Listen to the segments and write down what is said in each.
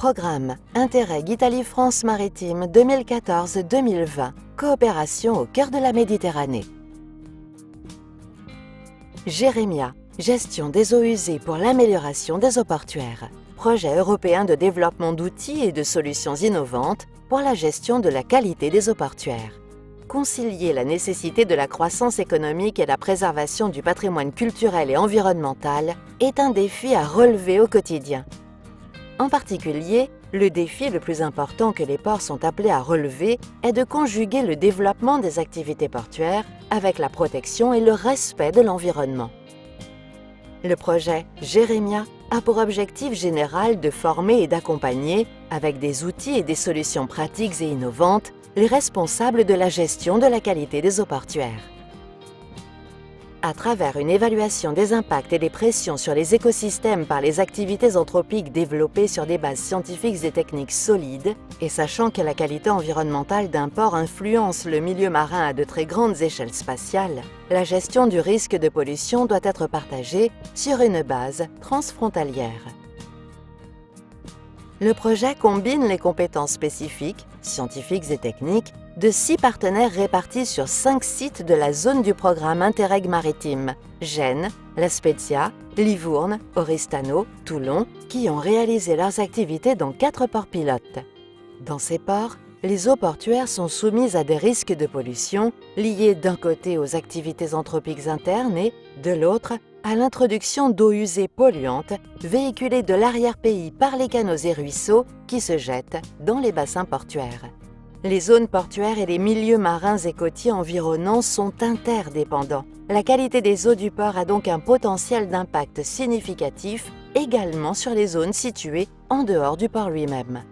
Programme Interreg Italie-France Maritime 2014-2020. Coopération au cœur de la Méditerranée. Jérémia. Gestion des eaux usées pour l'amélioration des eaux portuaires. Projet européen de développement d'outils et de solutions innovantes pour la gestion de la qualité des eaux portuaires. Concilier la nécessité de la croissance économique et la préservation du patrimoine culturel et environnemental est un défi à relever au quotidien. En particulier, le défi le plus important que les ports sont appelés à relever est de conjuguer le développement des activités portuaires avec la protection et le respect de l'environnement. Le projet Jérémia a pour objectif général de former et d'accompagner, avec des outils et des solutions pratiques et innovantes, les responsables de la gestion de la qualité des eaux portuaires. À travers une évaluation des impacts et des pressions sur les écosystèmes par les activités anthropiques développées sur des bases scientifiques et techniques solides, et sachant que la qualité environnementale d'un port influence le milieu marin à de très grandes échelles spatiales, la gestion du risque de pollution doit être partagée sur une base transfrontalière. Le projet combine les compétences spécifiques, scientifiques et techniques, de 6 partenaires répartis sur 5 sites de la zone du programme Interreg maritime, Gênes, La Spezia, Livourne, Oristano, Toulon, qui ont réalisé leurs activités dans 4 ports pilotes. Dans ces ports, les eaux portuaires sont soumises à des risques de pollution liés d'un côté aux activités anthropiques internes et, de l'autre, à l'introduction d'eau usée polluantes véhiculées de l'arrière-pays par les canaux et ruisseaux qui se jettent dans les bassins portuaires. Les zones portuaires et les milieux marins et côtiers environnants sont interdépendants. La qualité des eaux du port a donc un potentiel d'impact significatif également sur les zones situées en dehors du port lui-même.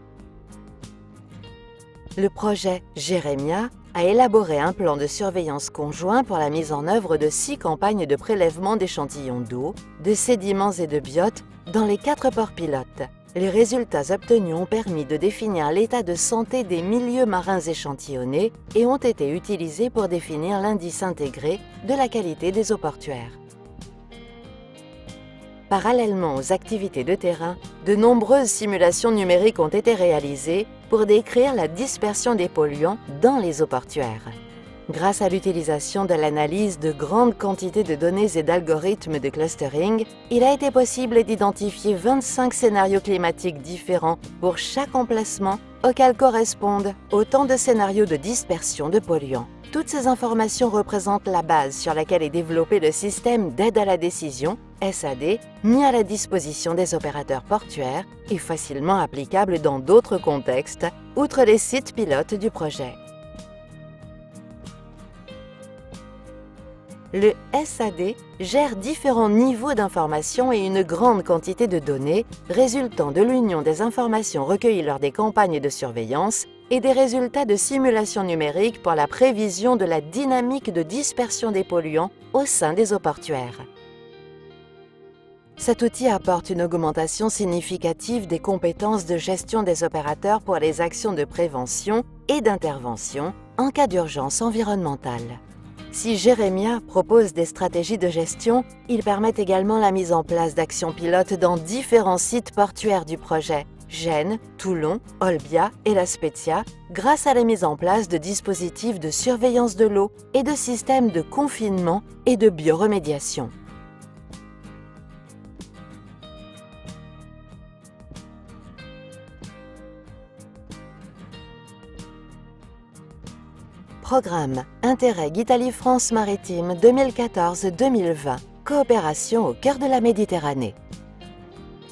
Le projet Jérémia a élaboré un plan de surveillance conjoint pour la mise en œuvre de 6 campagnes de prélèvement d'échantillons d'eau, de sédiments et de biotes dans les 4 ports pilotes. Les résultats obtenus ont permis de définir l'état de santé des milieux marins échantillonnés et ont été utilisés pour définir l'indice intégré de la qualité des eaux portuaires. Parallèlement aux activités de terrain, de nombreuses simulations numériques ont été réalisées pour décrire la dispersion des polluants dans les eaux portuaires. Grâce à l'utilisation de l'analyse de grandes quantités de données et d'algorithmes de clustering, il a été possible d'identifier 25 scénarios climatiques différents pour chaque emplacement auxquels correspondent autant de scénarios de dispersion de polluants. Toutes ces informations représentent la base sur laquelle est développé le système d'aide à la décision, SAD, mis à la disposition des opérateurs portuaires et facilement applicable dans d'autres contextes, outre les sites pilotes du projet. Le SAD gère différents niveaux d'information et une grande quantité de données résultant de l'union des informations recueillies lors des campagnes de surveillance et des résultats de simulations numériques pour la prévision de la dynamique de dispersion des polluants au sein des eaux portuaires. Cet outil apporte une augmentation significative des compétences de gestion des opérateurs pour les actions de prévention et d'intervention en cas d'urgence environnementale. Si Jérémia propose des stratégies de gestion, il permet également la mise en place d'actions pilotes dans différents sites portuaires du projet, Gênes, Toulon, Olbia et La Spezia, grâce à la mise en place de dispositifs de surveillance de l'eau et de systèmes de confinement et de bioremédiation. Programme Interreg Italie-France Maritime 2014-2020. Coopération au cœur de la Méditerranée.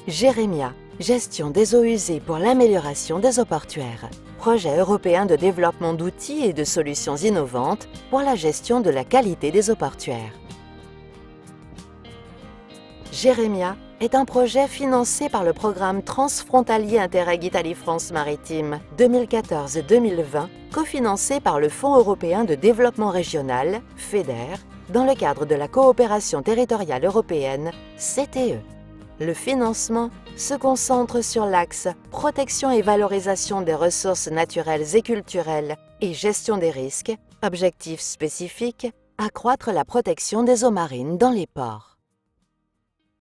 Jérémia. Gestion des eaux usées pour l'amélioration des eaux portuaires. Projet européen de développement d'outils et de solutions innovantes pour la gestion de la qualité des eaux portuaires. Jérémia est un projet financé par le programme transfrontalier Interreg Italie-France Maritime 2014-2020, cofinancé par le Fonds européen de développement régional, FEDER, dans le cadre de la coopération territoriale européenne, CTE. Le financement se concentre sur l'axe protection et valorisation des ressources naturelles et culturelles et gestion des risques, objectifs spécifiques, accroître la protection des eaux marines dans les ports.